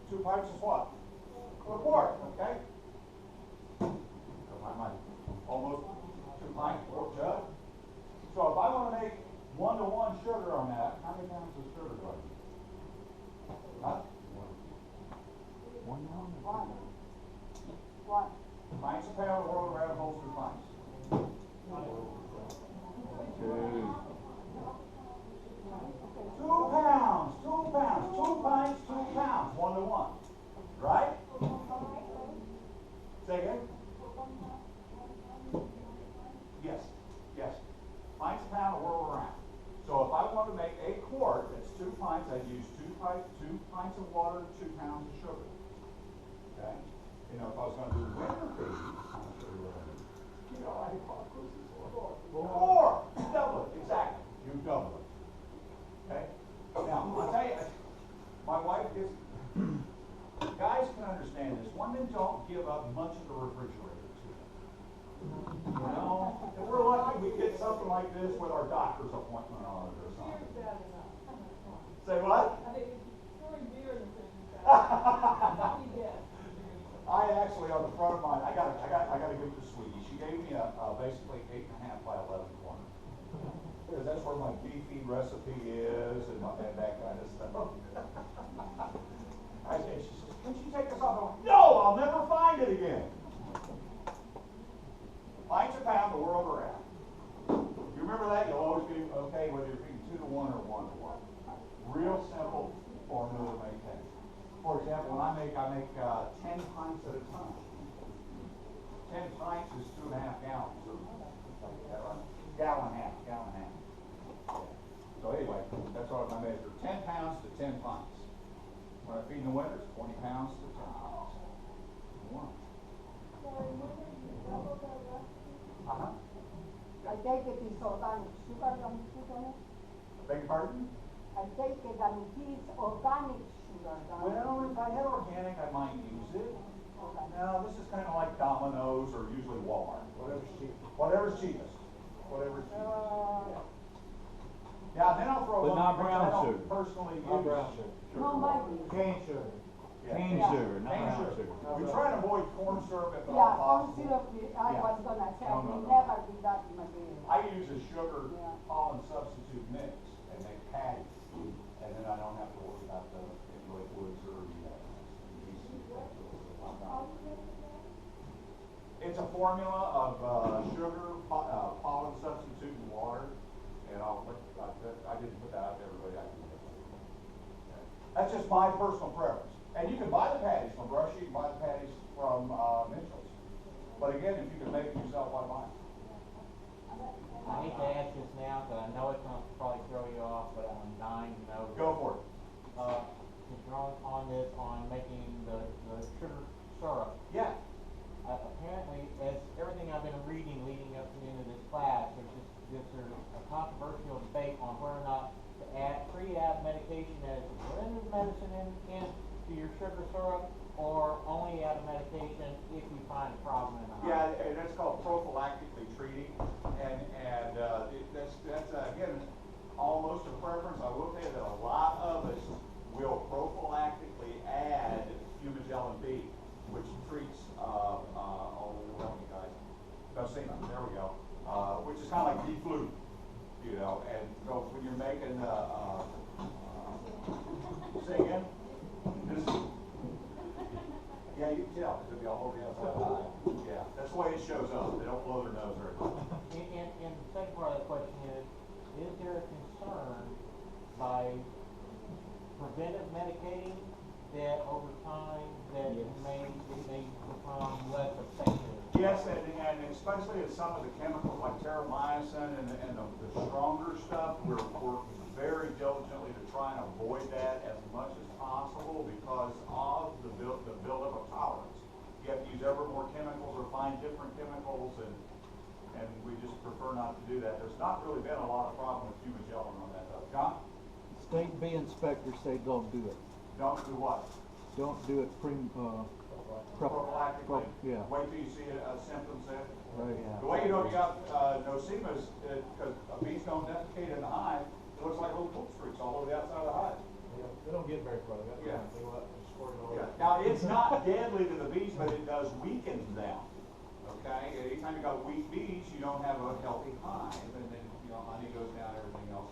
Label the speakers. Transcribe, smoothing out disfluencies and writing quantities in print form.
Speaker 1: 2 pints is what? A quart, okay? Almost 2 pints, quart jug. So if I want to make 1-to-1 sugar on that, how many pounds of sugar do I need? Huh? 1 pound?
Speaker 2: 1.
Speaker 1: Pints a pound, the world around holds 2 pints. 2 pounds, 2 pounds, 2 pints, 2 pounds, 1-to-1. Right? Say again? Yes, yes. Pints a pound, the world around. So if I want to make a quart, that's 2 pints, I'd use 2 pints of water, 2 pounds of sugar. Okay? You know, if I was going to do winter bees, how much sugar would I need? You know, I thought this is 4. Double it, exactly. You double it. Okay? Now, I'll tell you, my wife is, guys can understand this. Women don't give up much of the refrigerator to them. You know? And we're lucky we get something like this with our doctor's appointment on it or something. Say what? I actually, on the front of mine, I got to give it to Sweetie. She gave me a basically 8.5 by 11 corner. Because that's where my beefy recipe is and that kind of stuff. She says, "Can you take this off?" I'm like, "No, I'll never find it again." Pints a pound, the world around. You remember that? You'll always be okay whether you're feeding 2-to-1 or 1-to-1. Real simple formula to maintain. For example, when I make 10 pints at a time. 10 pints is 2.5 gallons. Gallon and a half. So anyway, that's what I measure. 10 pounds to 10 pints. When I feed in the winters, 20 pounds to 10 pints.
Speaker 2: I take it is organic sugar that we put on it?
Speaker 1: Beg your pardon?
Speaker 2: I take it that it is organic sugar.
Speaker 1: Well, if I had organic, I might use it.
Speaker 2: Okay.
Speaker 1: Now, this is kind of like Domino's or usually Walmart. Whatever's cheapest. Yeah, then I'll throw
Speaker 3: but not brown
Speaker 1: I don't
Speaker 3: sugar.
Speaker 1: personally use.
Speaker 3: Not brown sugar.
Speaker 2: No, maybe.
Speaker 3: Cane sugar.
Speaker 1: Yeah.
Speaker 3: Cane sugar, not brown sugar.
Speaker 1: We try to avoid corn syrup if at all
Speaker 2: Yeah, corn
Speaker 1: possible.
Speaker 2: syrup, I was gonna say, I
Speaker 1: No,
Speaker 2: will
Speaker 1: no.
Speaker 2: never do that in my day.
Speaker 1: I use a sugar
Speaker 2: Yeah.
Speaker 1: pollen substitute mix and make patties. And then I don't have to worry about the liquids or It's a formula of sugar, pollen substitute, and water. And I didn't put that out to everybody. That's just my personal preference. And you can buy the patties from Brushy, you can buy the patties from Mitchell's. But again, if you can make it yourself, why buy it?
Speaker 4: I hate to ask this now, because I know it's going to probably throw you off, but I'm dying to know.
Speaker 1: Go for it.
Speaker 4: Since you're on this, on making the sugar syrup.
Speaker 1: Yeah.
Speaker 4: Apparently, as everything I've been reading leading up to the end of this class, there's a controversial debate on whether or not to add medication as blended medicine into your sugar syrup, or only add a medication if you find a problem in the house.
Speaker 1: Yeah, and that's called prophylactically treating, and that's again almost a preference. I will tell you that a lot of us will prophylactically add Fumagellin B, which treats you guys. Nosema, there we go. Which is kind of like bee flu, you know. And so when you're making say again. Yeah, you can tell, because it'll be all over the outside of the eye. Yeah, that's the way it shows up. They don't blow their nose very much.
Speaker 4: And the second part of the question is there a concern by preventive medicating that over time that it may become less effective?
Speaker 1: Yes, and especially in some of the chemicals like terramycin and the stronger stuff, we're working very diligently to try and avoid that as much as possible because of the buildup of tolerance. You have to use ever more chemicals or find different chemicals, and we just prefer not to do that. There's not really been a lot of problem with Fumagellin on that stuff. John?
Speaker 3: State bee inspectors say don't do it.
Speaker 1: Don't do what?
Speaker 3: Don't do it
Speaker 1: Prophylactically.
Speaker 3: Yeah.
Speaker 1: Wait till you see symptoms then.
Speaker 3: Right.
Speaker 1: The way you know you got nosema is because bees don't defecate in the hive. It looks like little poop streaks all over the outside of the hive.
Speaker 5: They don't get very far.
Speaker 1: Yeah.
Speaker 5: They go up and squirt it all
Speaker 1: Yeah. Now, it's not deadly to the bees, but it does weaken them, okay? Anytime you got weak bees, you don't have a healthy hive, and then, honey goes down, everything else